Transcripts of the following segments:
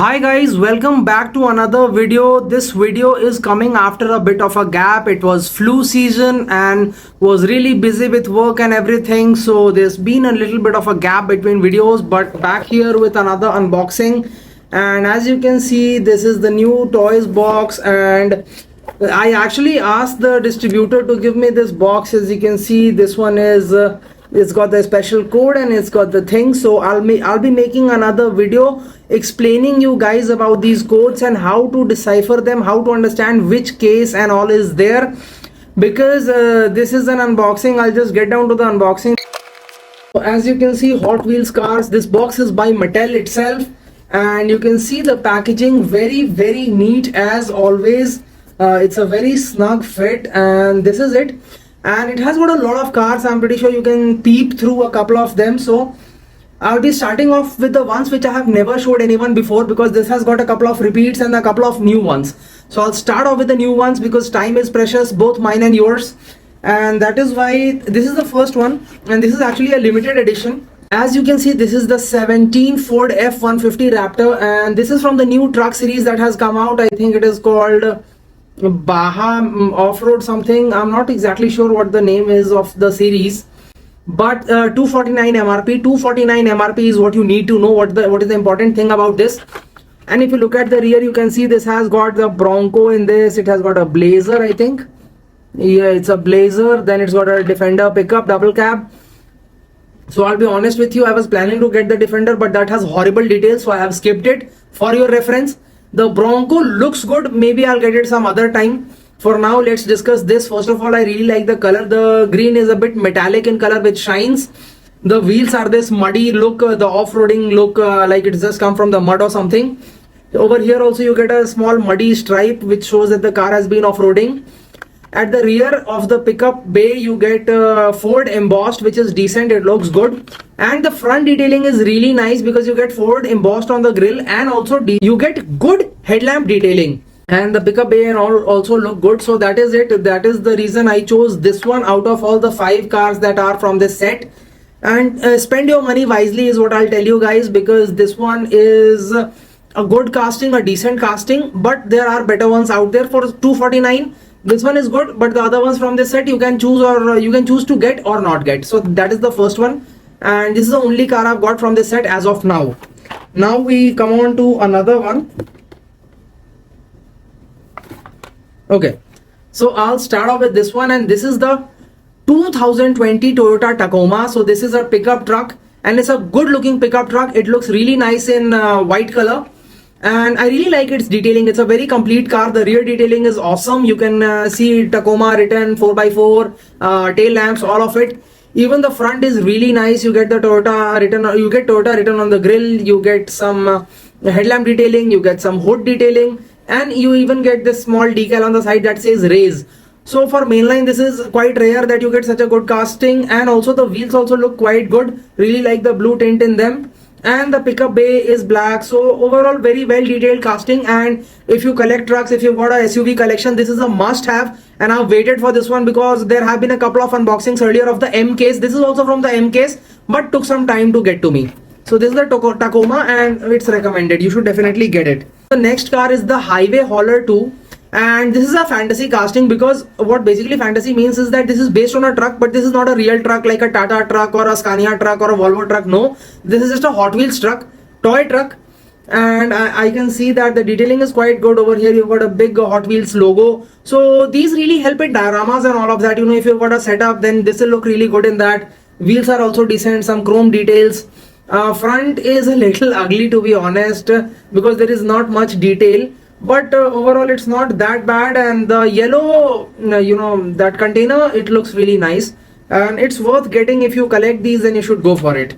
Hi guys, welcome back to another video. This video is coming after a bit of a gap. It was flu season and was really busy with work and everything, so there's been a little bit of a gap between videos, but back here with another unboxing. And as you can see, this is the new toys box, and I actually asked the distributor to give me this box. As you can see, this one is it's got the special code and it's got the thing. So I'll be making another video explaining you guys about these codes and how to decipher them, how to understand which case and all is there, because this is an unboxing. I'll just get down to the unboxing. As you can see, Hot Wheels cars. This box is by Mattel itself, and you can see the packaging, very neat as always. It's a very snug fit, and this is it. And it has got a lot of cars. I'm pretty sure you can peep through a couple of them. So I'll be starting off with the ones which I have never showed anyone before, because this has got a couple of repeats and a couple of new ones. So I'll start off with the new ones because time is precious, both mine and yours, and that is why this is the first one. And this is actually a limited edition. As you can see, this is the 17 Ford F-150 Raptor, and this is from the new truck series that has come out. I think it is called Baja Off-Road something. I'm not exactly sure what the name is of the series, but 249 MRP. 249 MRP is what you need to know, what is the important thing about this. And if you look at the rear, you can see this has got the Bronco in this. It has got a Blazer, I think. Yeah, it's a Blazer. Then it's got a Defender pickup double cab. So I'll be honest with you, I was planning to get the Defender, but that has horrible details, so I have skipped it for your reference. The Bronco looks good. Maybe I'll get it some other time. For now, let's discuss this. First of all, I really like the color. The green is a bit metallic in color, which shines. The wheels are this muddy look, the off-roading look, like it's just come from the mud or something. Over here also you get a small muddy stripe, which shows that the car has been off-roading. At the rear of the pickup bay, you get Ford embossed, which is decent. It looks good. And the front detailing is really nice because you get Ford embossed on the grille, and also you get good headlamp detailing. And the pickup bay and all also look good. So that is it. That is the reason I chose this one out of all the 5 cars that are from this set. And spend your money wisely is what I'll tell you guys, because this one is a good casting, a decent casting, but there are better ones out there for 249. This one is good, but the other ones from this set you can choose, or you can choose to get or not get. So that is the first one, and this is the only car I've got from this set as of now. Now we come on to another one. Okay, so I'll start off with this one, and this is the 2020 Toyota Tacoma. So this is a pickup truck, and it's a good looking pickup truck. It looks really nice in white color, and I really like its detailing. It's a very complete car. The rear detailing is awesome. You can see Tacoma written, 4x4, tail lamps, all of it. Even the front is really nice. You get the Toyota written, on the grille. You get some headlamp detailing. You get some hood detailing, and you even get this small decal on the side that says Raise. So for mainline, this is quite rare that you get such a good casting, and also the wheels also look quite good. Really like the blue tint in them. And the pickup bay is black. So overall, very well detailed casting. And if you collect trucks, if you've got a SUV collection, this is a must have. And I've waited for this one because there have been a couple of unboxings earlier of the M case. This is also from the M case, but took some time to get to me. So this is the Tacoma, and it's recommended. You should definitely get it. The next car is the Highway Hauler 2. And this is a fantasy casting, because what basically fantasy means is that this is based on a truck, but this is not a real truck like a Tata truck or a Scania truck or a Volvo truck. No, this is just a Hot Wheels truck, toy truck. And I can see that the detailing is quite good. Over here you've got a big Hot Wheels logo. So these really help in dioramas and all of that. You know, if you've got a setup, then this will look really good in that. Wheels are also decent, some chrome details. Front is a little ugly, to be honest, because there is not much detail. But overall it's not that bad. And the yellow, that container, it looks really nice, and it's worth getting. If you collect these, then you should go for it.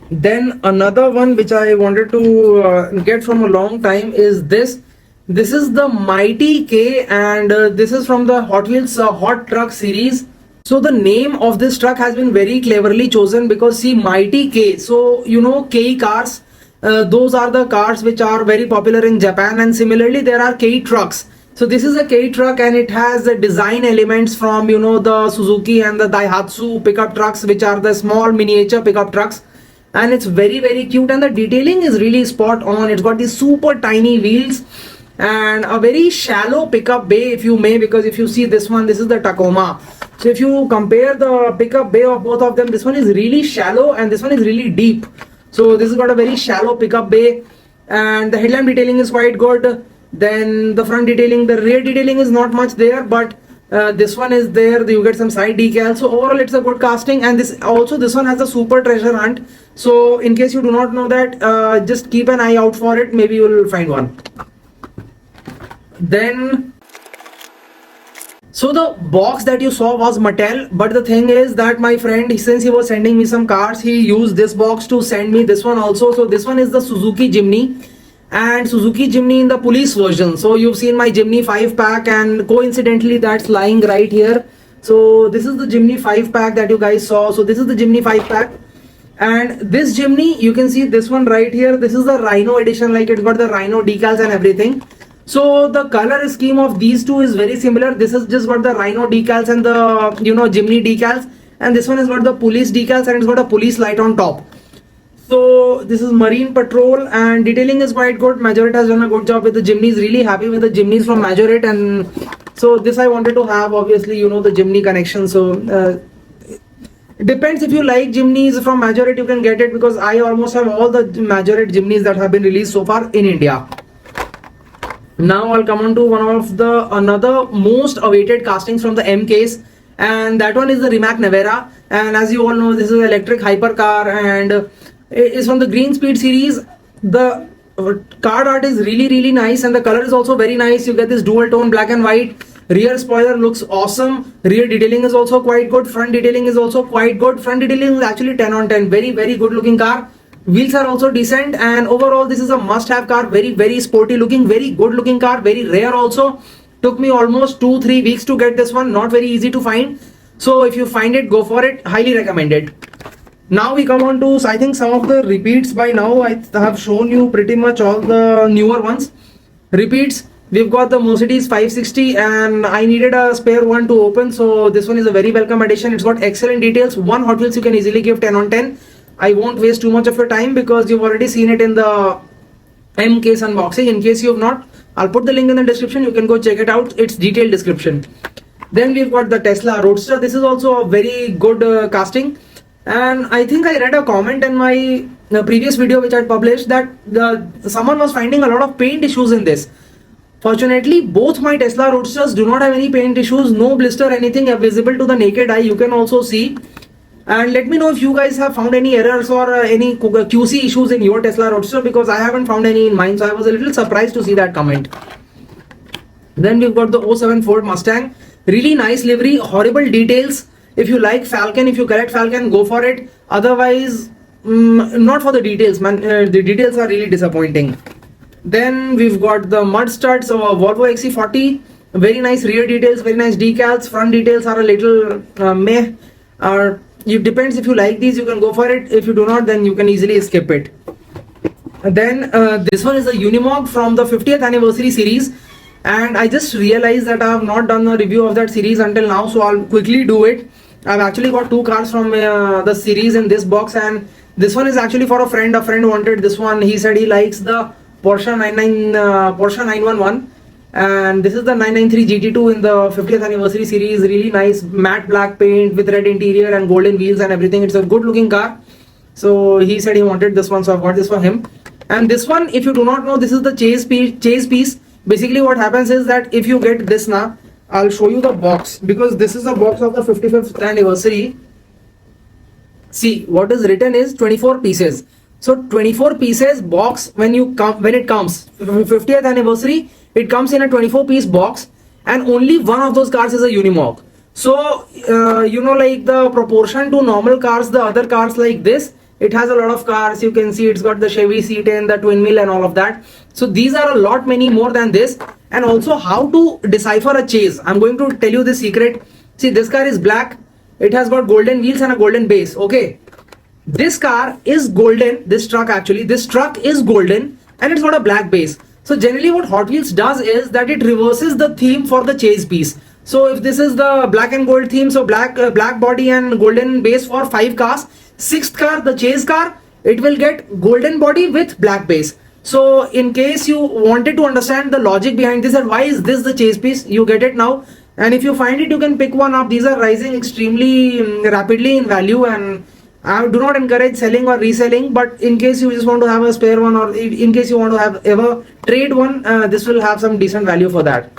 Then another one which I wanted to get from a long time is this. This is the Mighty K, and this is from the Hot Wheels Hot Truck series. So the name of this truck has been very cleverly chosen, because see, Mighty K, so K cars, those are the cars which are very popular in Japan, and similarly there are K trucks. So this is a K truck, and it has the design elements from the Suzuki and the Daihatsu pickup trucks, which are the small miniature pickup trucks. and it's very cute, and the detailing is really spot on. It's got these super tiny wheels and a very shallow pickup bay, if you may, because if you see this one, this is the Tacoma. So if you compare the pickup bay of both of them, this one is really shallow and this one is really deep. So this has got a very shallow pickup bay, and the headlamp detailing is quite good. Then the front detailing, the rear detailing is not much there, but this one is there. You get some side decals. So overall it's a good casting, and this one has a super treasure hunt. So in case you do not know that, just keep an eye out for it. Maybe you will find one. Then, so the box that you saw was Mattel, but the thing is that my friend, since he was sending me some cars, he used this box to send me this one also. So this one is the Suzuki Jimny, and Suzuki Jimny in the police version. So you've seen my Jimny 5-pack, and coincidentally that's lying right here. So this is the Jimny 5-pack that you guys saw. So this is the Jimny 5-pack, and this Jimny, you can see this one right here. This is the Rhino edition, like it's got the Rhino decals and everything. So the color scheme of these two is very similar. This has just got the Rhino decals and the Jimny decals, and this one has got the police decals and it's got a police light on top. So this is Marine Patrol, and detailing is quite good. Majorette has done a good job with the Jimnys. Really happy with the Jimnys from Majorette, and so this I wanted to have, obviously, the Jimny connection. So it depends, if you like Jimnys from Majorette, you can get it, because I almost have all the Majorette Jimnys that have been released so far in India. Now I'll come on to one of the another most awaited castings from the M case, and that one is the Rimac Nevera. And as you all know, this is an electric hypercar, and it's from the Green Speed series. The card art is really nice, and the color is also very nice. You get this dual tone black and white. Rear spoiler looks awesome. Rear detailing is also quite good. Front detailing is also quite good. Front detailing is actually 10 on 10. Very good looking car. Wheels are also decent, and overall this is a must-have car. Very sporty looking, very good looking car, very rare also. Took me almost 2-3 weeks to get this one. Not very easy to find. So if you find it, go for it. Highly recommended. Now we come on to, I think, some of the repeats. By now I have shown you pretty much all the newer ones. Repeats, we've got the Mercedes 560, and I needed a spare one to open, so this one is a very welcome addition. It's got excellent details. One Hot Wheels you can easily give 10 on 10. I won't waste too much of your time because you've already seen it in the M case unboxing. In case you have not, I'll put the link in the description. You can go check it out. It's detailed description. Then we've got the Tesla Roadster. This is also a very good casting, and I think I read a comment in my previous video which I published that someone was finding a lot of paint issues in this. Fortunately, both my Tesla Roadsters do not have any paint issues, no blister, anything visible to the naked eye. You can also see. And let me know if you guys have found any errors or any QC issues in your Tesla Roadster, because I haven't found any in mine. So I was a little surprised to see that comment. Then we've got the 07 Ford Mustang. Really nice livery, horrible details. If you like Falcon, if you collect Falcon, go for it. Otherwise, not for the details, man. The details are really disappointing. Then we've got the mud studs of Volvo XC40. Very nice rear details, very nice decals. Front details are a little meh. It depends, if you like these, you can go for it. If you do not, then you can easily skip it. Then this one is a Unimog from the 50th anniversary series, and I just realized that I have not done a review of that series until now, so I'll quickly do it. I've actually got 2 cars from the series in this box, and this one is actually for a friend. A friend wanted this one. He said he likes the Porsche 911, and this is the 993 GT2 in the 50th anniversary series. Really nice matte black paint with red interior and golden wheels and everything. It's a good looking car, so he said he wanted this one, so I've got this for him. And this one, if you do not know, this is the chase piece. Basically what happens is that if you get this now, I'll show you the box, because this is a box of the 55th anniversary. See, what is written is 24 pieces. So 24 pieces box, when it comes 50th anniversary, it comes in a 24 piece box, and only one of those cars is a Unimog. So like the proportion to normal cars, the other cars like this, it has a lot of cars. You can see it's got the Chevy C10, the twin wheel and all of that. So these are a lot many more than this. And also how to decipher a chase, I'm going to tell you this secret. See, this car is black, it has got golden wheels and a golden base. Okay, this car is golden, this truck is golden, and it's got a black base. So generally what Hot Wheels does is that it reverses the theme for the chase piece. So if this is the black and gold theme, so black body and golden base for 5 cars, 6th car, the chase car, it will get golden body with black base. So in case you wanted to understand the logic behind this and why is this the chase piece, you get it now. And if you find it, you can pick one up. These are rising extremely rapidly in value, and I do not encourage selling or reselling, but in case you just want to have a spare one, or in case you want to have ever trade one, this will have some decent value for that.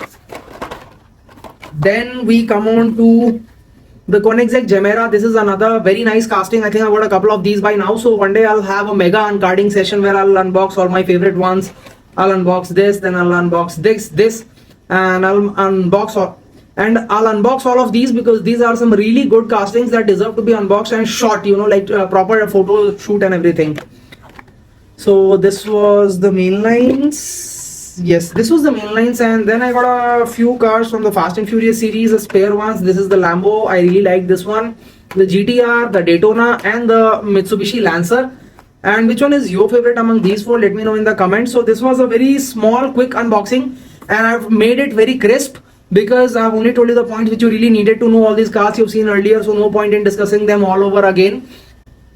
Then we come on to the Koenigsegg Gemera. This is another very nice casting. I think I've got a couple of these by now. So one day I'll have a mega uncarding session where I'll unbox all my favorite ones. I'll unbox this, then I'll unbox this, and I'll unbox all of these, because these are some really good castings that deserve to be unboxed and shot, you know, like proper photo shoot and everything. So this was the main lines. Yes, this was the main lines, and then I got a few cars from the Fast and Furious series, the spare ones. This is the Lambo. I really like this one. The GTR, the Daytona, and the Mitsubishi Lancer. And which one is your favorite among these four? Let me know in the comments. So this was a very small, quick unboxing, and I've made it very crisp, because I've only told you the points which you really needed to know. All these cars you've seen earlier, so no point in discussing them all over again.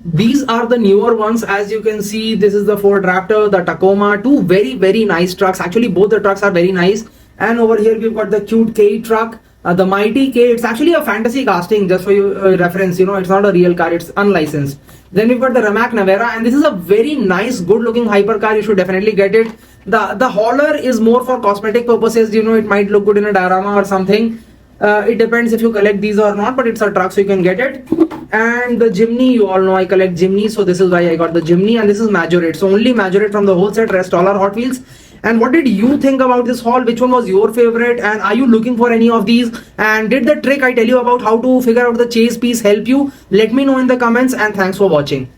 These are the newer ones. As you can see, this is the Ford Raptor, the Tacoma, two very nice trucks. Actually, both the trucks are very nice. And over here we've got the cute K truck, the mighty K. It's actually a fantasy casting, just for your reference, you know, it's not a real car, it's unlicensed. Then we've got the Rimac Nevera, and this is a very nice, good looking hypercar. You should definitely get it. The hauler is more for cosmetic purposes, you know, it might look good in a diorama or something. It depends if you collect these or not, but it's a truck, so you can get it. And the Jimny, you all know I collect Jimny, so this is why I got the Jimny, and this is Majorate. So only Majorate from the whole set, rest all are Hot Wheels. And what did you think about this haul? Which one was your favorite? And are you looking for any of these? And did the trick I tell you about how to figure out the chase piece help you? Let me know in the comments, and thanks for watching.